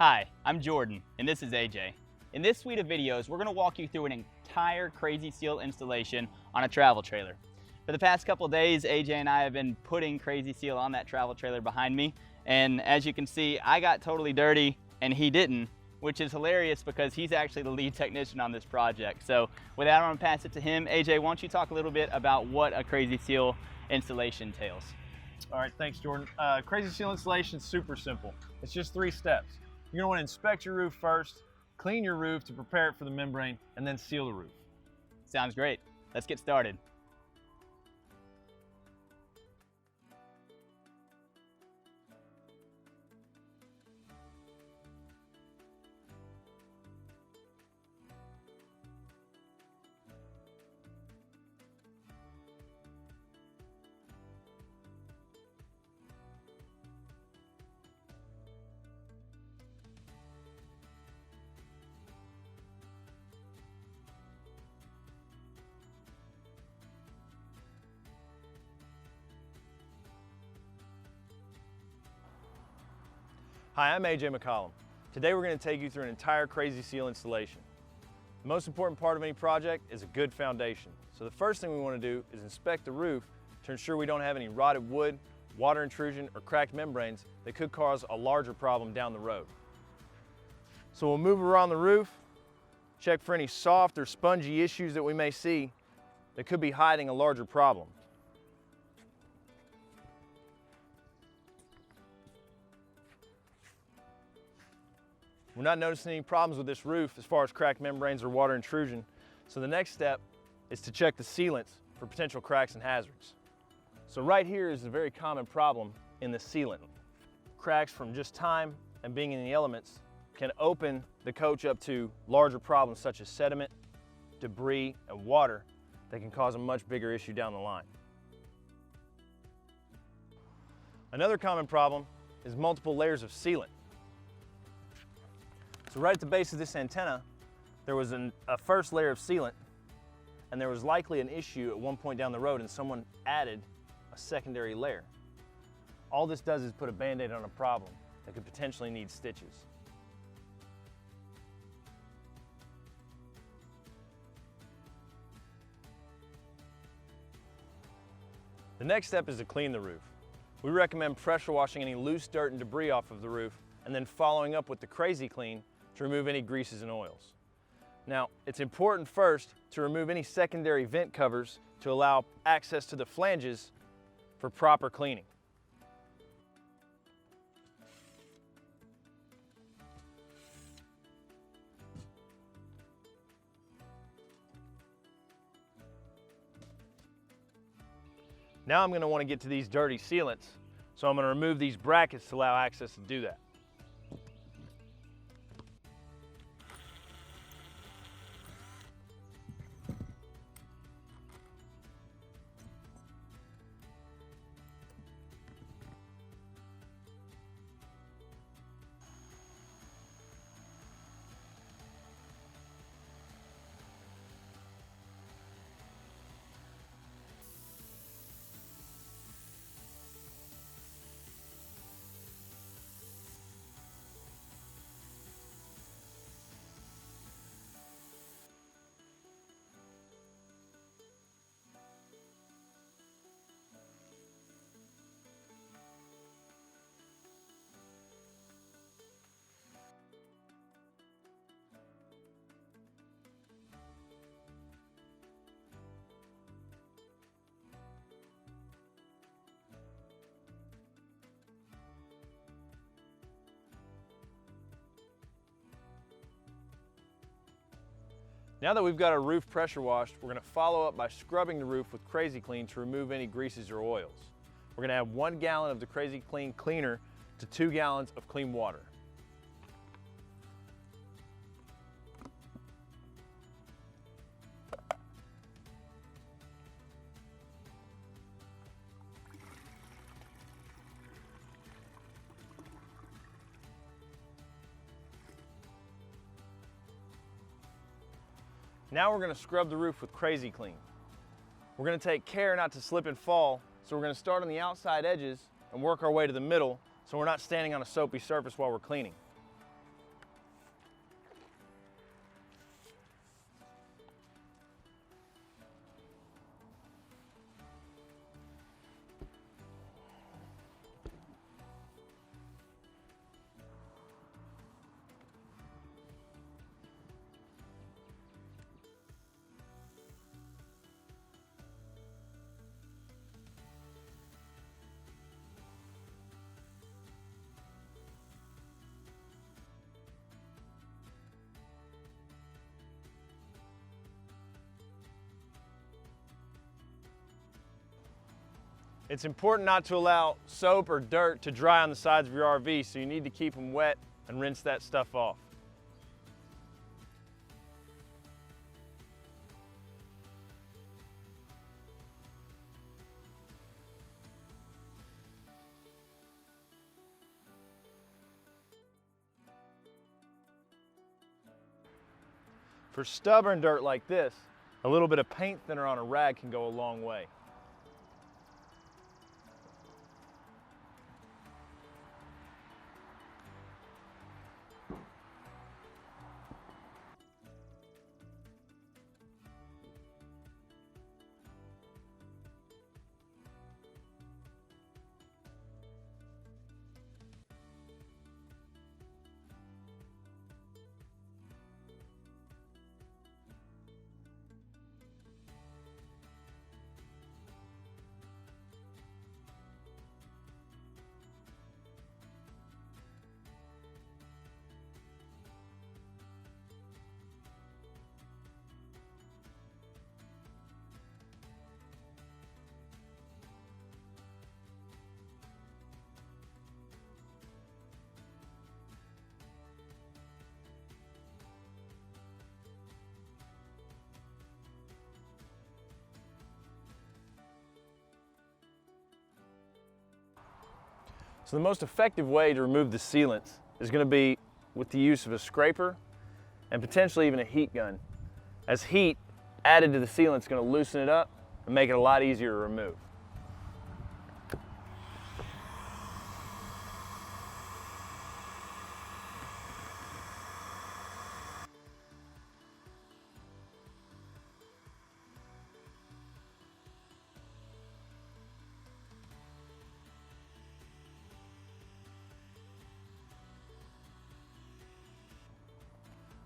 Hi, I'm Jordan, and this is AJ. In this suite of videos, we're going to walk you through an entire Crazy Seal installation on a travel trailer. For the past couple days, AJ and I have been putting Crazy Seal on that travel trailer behind me, and as you can see, I got totally dirty and he didn't, which is hilarious because he's actually the lead technician on this project. So with that, I'm going to pass it to him. AJ, why don't you talk a little bit about what a Crazy Seal installation entails? All right, thanks, Jordan. Crazy Seal installation is super simple. It's just 3 steps. You're going to want to inspect your roof first, clean your roof to prepare it for the membrane, and then seal the roof. Sounds great. Let's get started. Hi, I'm AJ McCollum. Today we're going to take you through an entire Crazy Seal installation. The most important part of any project is a good foundation. So the first thing we want to do is inspect the roof to ensure we don't have any rotted wood, water intrusion, or cracked membranes that could cause a larger problem down the road. So we'll move around the roof, check for any soft or spongy issues that we may see that could be hiding a larger problem. We're not noticing any problems with this roof as far as cracked membranes or water intrusion, so the next step is to check the sealants for potential cracks and hazards. So right here is a very common problem in the sealant. Cracks from just time and being in the elements can open the coach up to larger problems such as sediment, debris, and water that can cause a much bigger issue down the line. Another common problem is multiple layers of sealant. So right at the base of this antenna, there was a first layer of sealant, and there was likely an issue at one point down the road and someone added a secondary layer. All this does is put a Band-Aid on a problem that could potentially need stitches. The next step is to clean the roof. We recommend pressure washing any loose dirt and debris off of the roof and then following up with the Crazy Clean to remove any greases and oils. Now, it's important first to remove any secondary vent covers to allow access to the flanges for proper cleaning. Now I'm going to want to get to these dirty sealants, so I'm going to remove these brackets to allow access to do that. Now that we've got our roof pressure washed, we're going to follow up by scrubbing the roof with Crazy Clean to remove any greases or oils. We're going to add 1 gallon of the Crazy Clean cleaner to 2 gallons of clean water. Now we're going to scrub the roof with Crazy Clean. We're going to take care not to slip and fall, so we're going to start on the outside edges and work our way to the middle so we're not standing on a soapy surface while we're cleaning. It's important not to allow soap or dirt to dry on the sides of your RV, so you need to keep them wet and rinse that stuff off. For stubborn dirt like this, a little bit of paint thinner on a rag can go a long way. So the most effective way to remove the sealants is going to be with the use of a scraper and potentially even a heat gun, as heat added to the sealant is going to loosen it up and make it a lot easier to remove.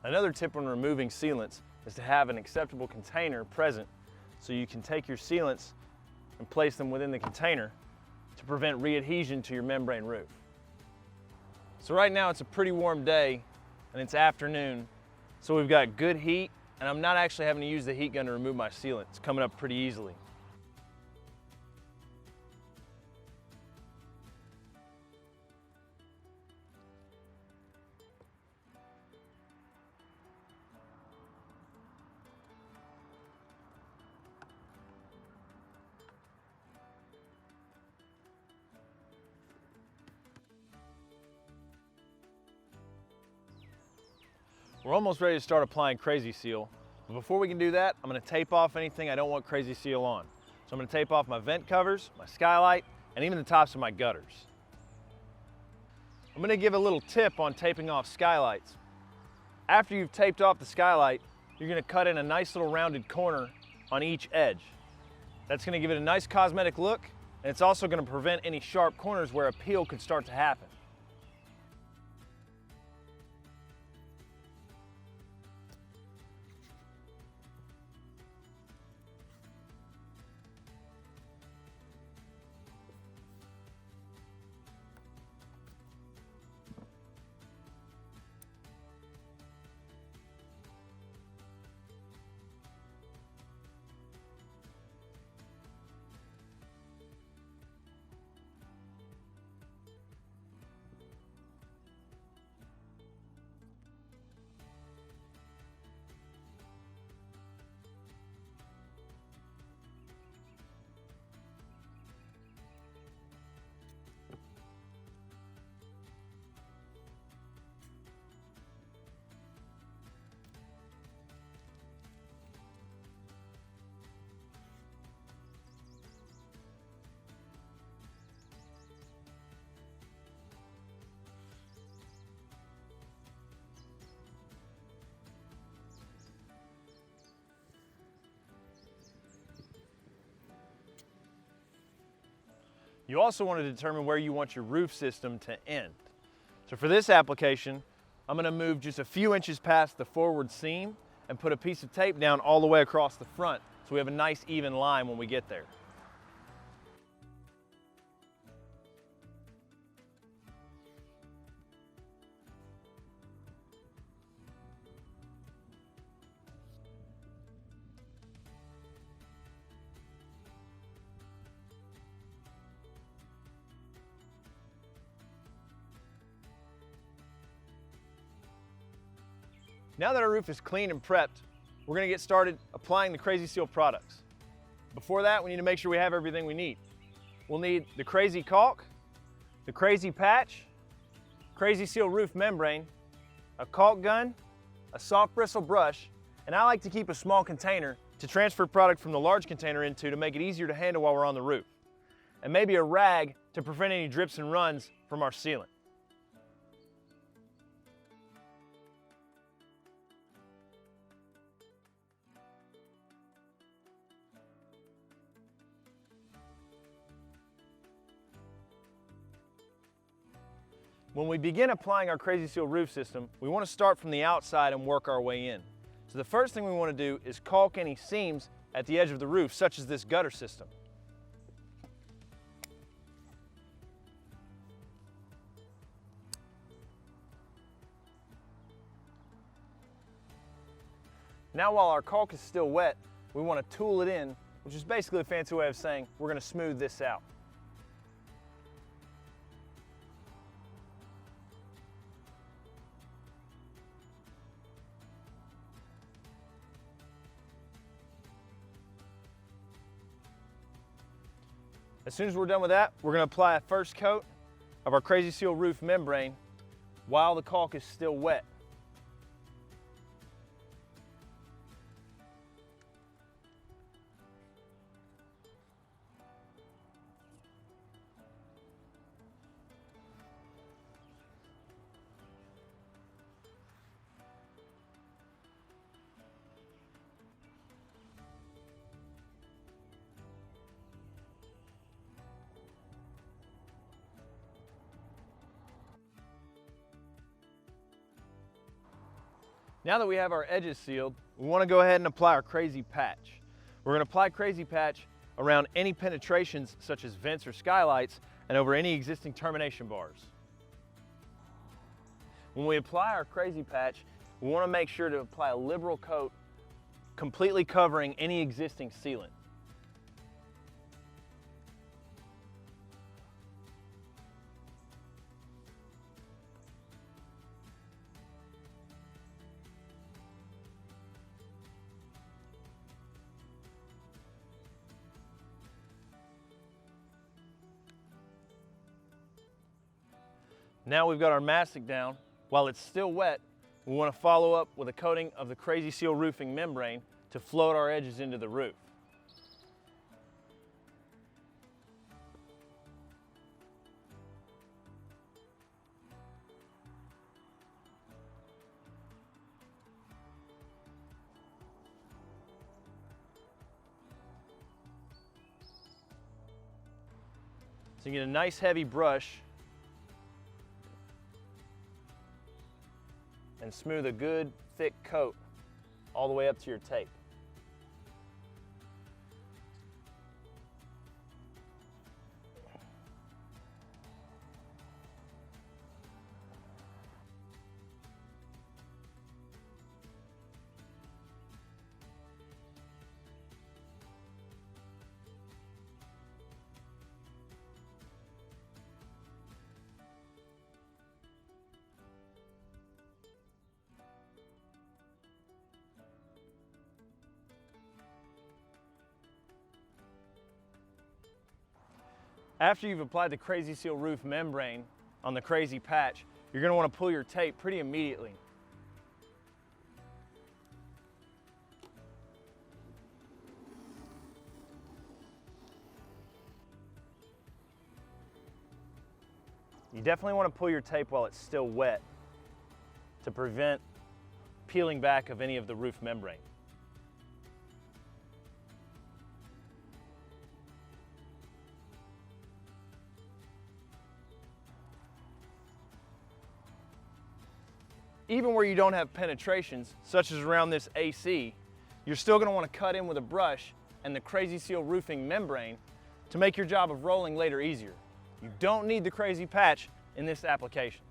Another tip when removing sealants is to have an acceptable container present so you can take your sealants and place them within the container to prevent re-adhesion to your membrane roof. So right now it's a pretty warm day and it's afternoon, so we've got good heat and I'm not actually having to use the heat gun to remove my sealant. It's coming up pretty easily. We're almost ready to start applying Crazy Seal, but before we can do that, I'm going to tape off anything I don't want Crazy Seal on. So I'm going to tape off my vent covers, my skylight, and even the tops of my gutters. I'm going to give a little tip on taping off skylights. After you've taped off the skylight, you're going to cut in a nice little rounded corner on each edge. That's going to give it a nice cosmetic look, and it's also going to prevent any sharp corners where a peel could start to happen. You also want to determine where you want your roof system to end. So for this application, I'm going to move just a few inches past the forward seam and put a piece of tape down all the way across the front so we have a nice even line when we get there. Now that our roof is clean and prepped, we're going to get started applying the Crazy Seal products. Before that, we need to make sure we have everything we need. We'll need the Crazy Caulk, the Crazy Patch, Crazy Seal roof membrane, a caulk gun, a soft bristle brush, and I like to keep a small container to transfer product from the large container into to make it easier to handle while we're on the roof, and maybe a rag to prevent any drips and runs from our sealant. When we begin applying our Crazy Seal roof system, we want to start from the outside and work our way in. So the first thing we want to do is caulk any seams at the edge of the roof, such as this gutter system. Now while our caulk is still wet, we want to tool it in, which is basically a fancy way of saying we're going to smooth this out. As soon as we're done with that, we're going to apply a first coat of our Crazy Seal roof membrane while the caulk is still wet. Now that we have our edges sealed, we want to go ahead and apply our Crazy Patch. We're going to apply Crazy Patch around any penetrations such as vents or skylights and over any existing termination bars. When we apply our Crazy Patch, we want to make sure to apply a liberal coat completely covering any existing sealant. Now we've got our mastic down. While it's still wet, we want to follow up with a coating of the Crazy Seal roofing membrane to float our edges into the roof. So you get a nice heavy brush and smooth a good thick coat all the way up to your tape. After you've applied the Crazy Seal roof membrane on the Crazy Patch, you're going to want to pull your tape pretty immediately. You definitely want to pull your tape while it's still wet to prevent peeling back of any of the roof membrane. Even where you don't have penetrations, such as around this AC, you're still going to want to cut in with a brush and the Crazy Seal roofing membrane to make your job of rolling later easier. You don't need the Crazy Patch in this application.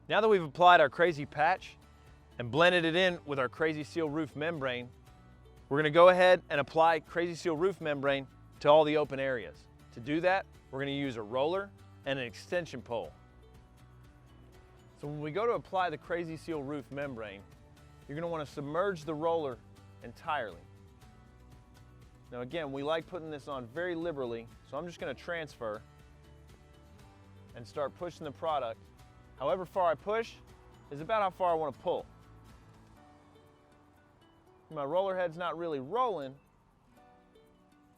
Now that we've applied our crazy patch and blended it in with our Crazy Seal roof membrane, we're going to go ahead and apply Crazy Seal roof membrane to all the open areas. To do that, we're going to use a roller and an extension pole. So when we go to apply the Crazy Seal roof membrane, you're going to want to submerge the roller entirely. Now again, we like putting this on very liberally, so I'm just going to transfer and start pushing the product. However far I push is about how far I want to pull. My roller head's not really rolling,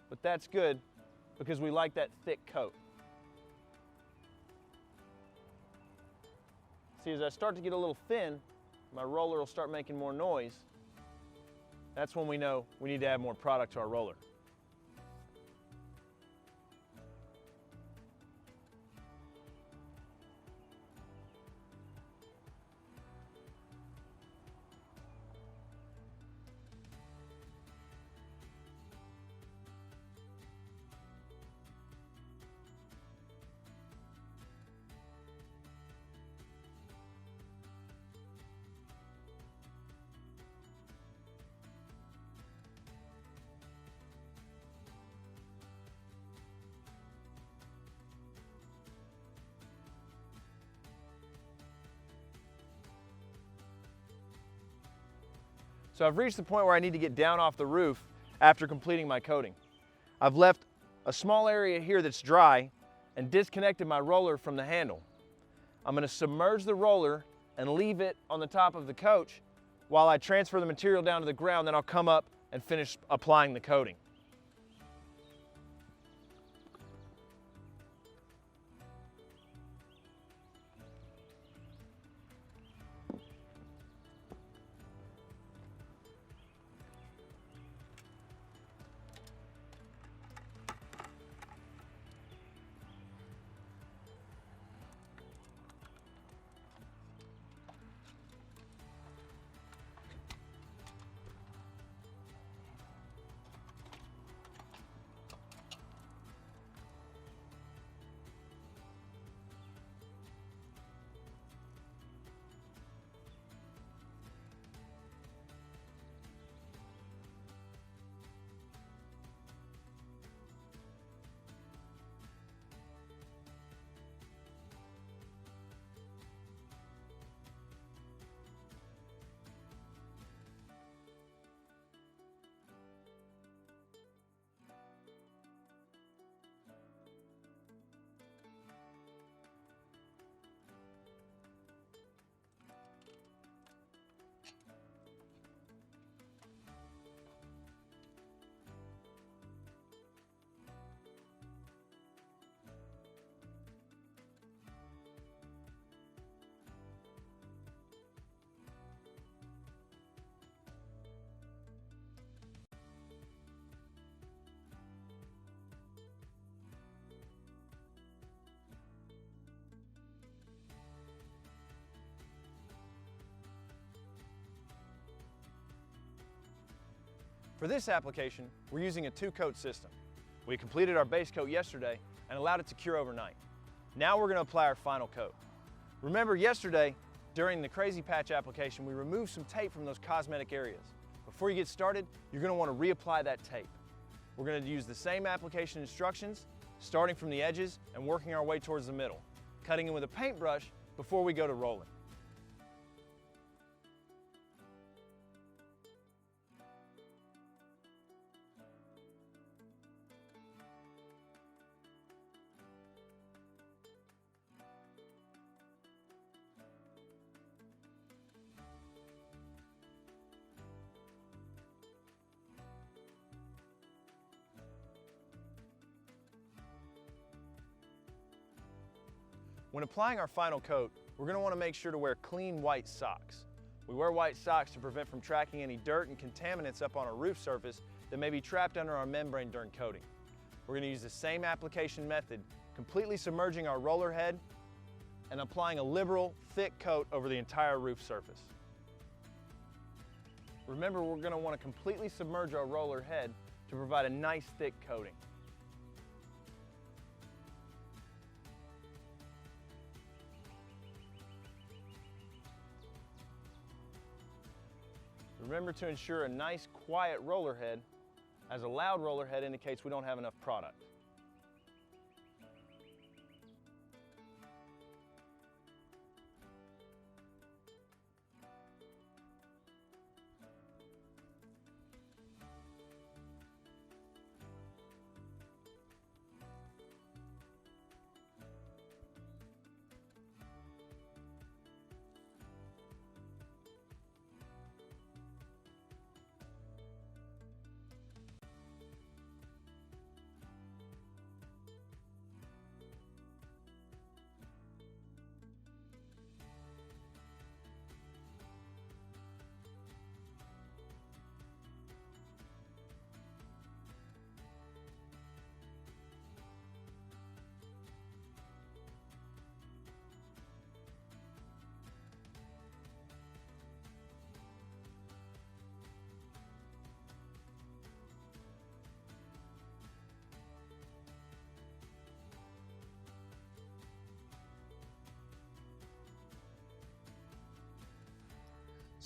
but that's good because we like that thick coat. See, as I start to get a little thin, my roller will start making more noise. That's when we know we need to add more product to our roller. So I've reached the point where I need to get down off the roof after completing my coating. I've left a small area here that's dry and disconnected my roller from the handle. I'm going to submerge the roller and leave it on the top of the coach while I transfer the material down to the ground. Then I'll come up and finish applying the coating. For this application, we're using a two-coat system. We completed our base coat yesterday and allowed it to cure overnight. Now we're going to apply our final coat. Remember yesterday, during the Crazy Patch application, we removed some tape from those cosmetic areas. Before you get started, you're going to want to reapply that tape. We're going to use the same application instructions, starting from the edges and working our way towards the middle, cutting in with a paintbrush before we go to rolling. When applying our final coat, we're going to want to make sure to wear clean white socks. We wear white socks to prevent from tracking any dirt and contaminants up on our roof surface that may be trapped under our membrane during coating. We're going to use the same application method, completely submerging our roller head and applying a liberal, thick coat over the entire roof surface. Remember, we're going to want to completely submerge our roller head to provide a nice thick coating. Remember to ensure a nice quiet roller head, as a loud roller head indicates we don't have enough product.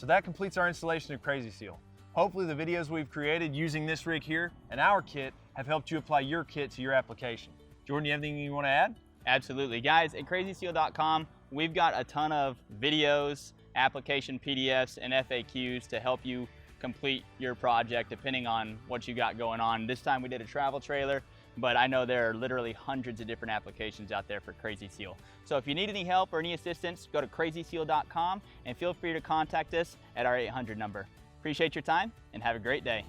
So that completes our installation of Crazy Seal. Hopefully the videos we've created using this rig here and our kit have helped you apply your kit to your application. Jordan, you have anything you want to add? Absolutely. Guys, at crazyseal.com, we've got a ton of videos, application PDFs, and FAQs to help you complete your project depending on what you got going on. This time we did a travel trailer, but I know there are literally hundreds of different applications out there for Crazy Seal. So if you need any help or any assistance, go to crazyseal.com and feel free to contact us at our 800 number. Appreciate your time and have a great day.